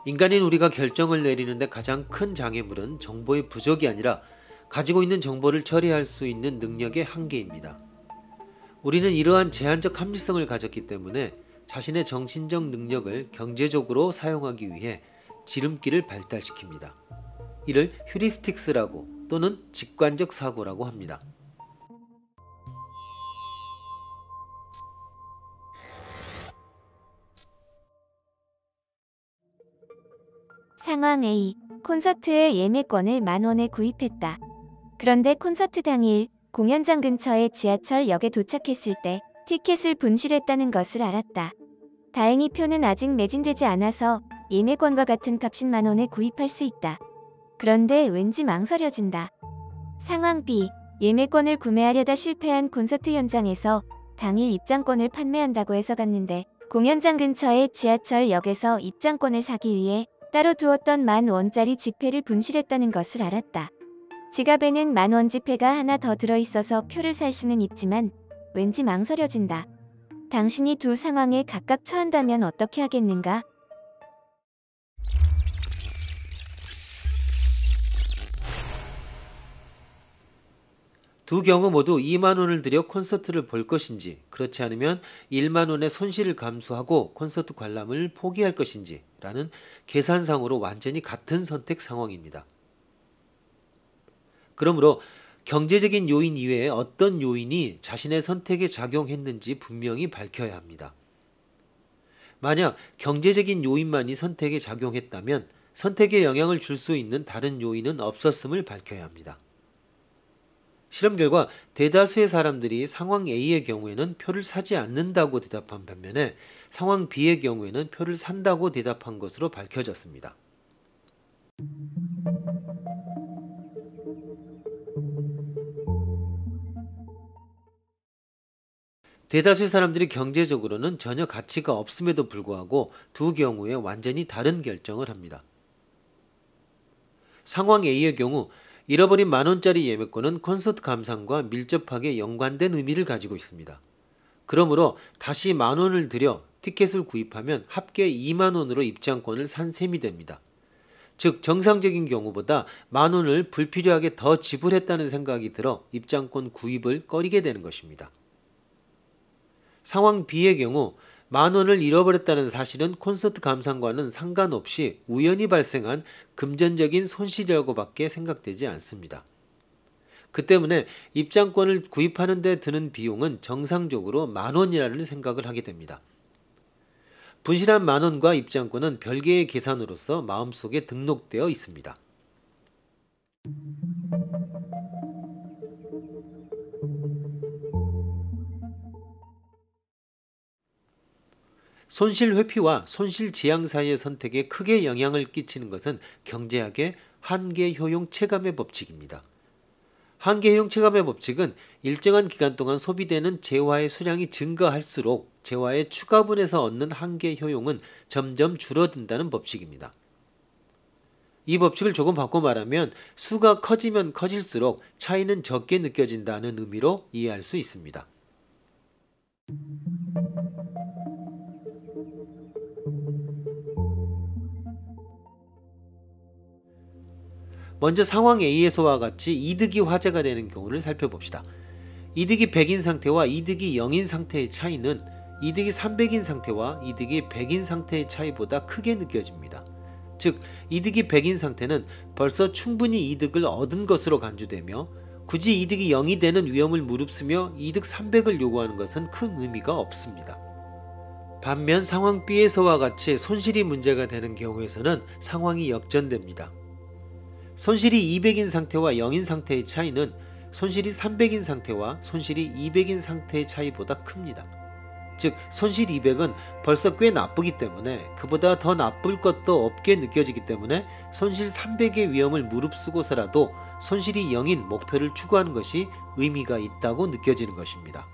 인간인 우리가 결정을 내리는데 가장 큰 장애물은 정보의 부족이 아니라 가지고 있는 정보를 처리할 수 있는 능력의 한계입니다. 우리는 이러한 제한적 합리성을 가졌기 때문에 자신의 정신적 능력을 경제적으로 사용하기 위해 지름길을 발달시킵니다. 이를 휴리스틱스라고 또는 직관적 사고라고 합니다. 상황 A. 콘서트의 예매권을 10,000원에 구입했다. 그런데 콘서트 당일 공연장 근처의 지하철역에 도착했을 때 티켓을 분실했다는 것을 알았다. 다행히 표는 아직 매진되지 않아서 예매권과 같은 값인 10,000원에 구입할 수 있다. 그런데 왠지 망설여진다. 상황 B. 예매권을 구매하려다 실패한 콘서트 현장에서 당일 입장권을 판매한다고 해서 갔는데 공연장 근처의 지하철역에서 입장권을 사기 위해 따로 두었던 10,000원짜리 지폐를 분실했다는 것을 알았다. 지갑에는 10,000원 지폐가 하나 더 들어있어서 표를 살 수는 있지만 왠지 망설여진다. 당신이 두 상황에 각각 처한다면 어떻게 하겠는가? 두 경우 모두 20,000원을 들여 콘서트를 볼 것인지, 그렇지 않으면 10,000원의 손실을 감수하고 콘서트 관람을 포기할 것인지 라는 계산상으로 완전히 같은 선택 상황입니다. 그러므로 경제적인 요인 이외에 어떤 요인이 자신의 선택에 작용했는지 분명히 밝혀야 합니다. 만약 경제적인 요인만이 선택에 작용했다면 선택에 영향을 줄 수 있는 다른 요인은 없었음을 밝혀야 합니다. 실험 결과 대다수의 사람들이 상황 A의 경우에는 표를 사지 않는다고 대답한 반면에 상황 B의 경우에는 표를 산다고 대답한 것으로 밝혀졌습니다. 대다수의 사람들이 경제적으로는 전혀 가치가 없음에도 불구하고 두 경우에 완전히 다른 결정을 합니다. 상황 A의 경우 잃어버린 10,000원짜리 예매권은 콘서트 감상과 밀접하게 연관된 의미를 가지고 있습니다. 그러므로 다시 10,000원을 들여 티켓을 구입하면 합계 20,000원으로 입장권을 산 셈이 됩니다. 즉 정상적인 경우보다 10,000원을 불필요하게 더 지불했다는 생각이 들어 입장권 구입을 꺼리게 되는 것입니다. 상황 B의 경우 10,000원을 잃어버렸다는 사실은 콘서트 감상과는 상관없이 우연히 발생한 금전적인 손실이라고 밖에 생각되지 않습니다. 그 때문에 입장권을 구입하는 데 드는 비용은 정상적으로 10,000원이라는 생각을 하게 됩니다. 분실한 10,000원과 입장권은 별개의 계산으로서 마음속에 등록되어 있습니다. 손실 회피와 손실 지양 사이의 선택에 크게 영향을 끼치는 것은 경제학의 한계효용 체감의 법칙입니다. 한계효용 체감의 법칙은 일정한 기간 동안 소비되는 재화의 수량이 증가할수록 재화의 추가분에서 얻는 한계효용은 점점 줄어든다는 법칙입니다. 이 법칙을 조금 바꿔 말하면 수가 커지면 커질수록 차이는 적게 느껴진다는 의미로 이해할 수 있습니다. 먼저 상황 A에서와 같이 이득이 화제가 되는 경우를 살펴봅시다. 이득이 100인 상태와 이득이 0인 상태의 차이는 이득이 300인 상태와 이득이 100인 상태의 차이보다 크게 느껴집니다. 즉 이득이 100인 상태는 벌써 충분히 이득을 얻은 것으로 간주되며 굳이 이득이 0이 되는 위험을 무릅쓰며 이득 300을 요구하는 것은 큰 의미가 없습니다. 반면 상황 B에서와 같이 손실이 문제가 되는 경우에서는 상황이 역전됩니다. 손실이 200인 상태와 0인 상태의 차이는 손실이 300인 상태와 손실이 200인 상태의 차이보다 큽니다. 즉 손실 200은 벌써 꽤 나쁘기 때문에 그보다 더 나쁠 것도 없게 느껴지기 때문에 손실 300의 위험을 무릅쓰고서라도 손실이 0인 목표를 추구하는 것이 의미가 있다고 느껴지는 것입니다.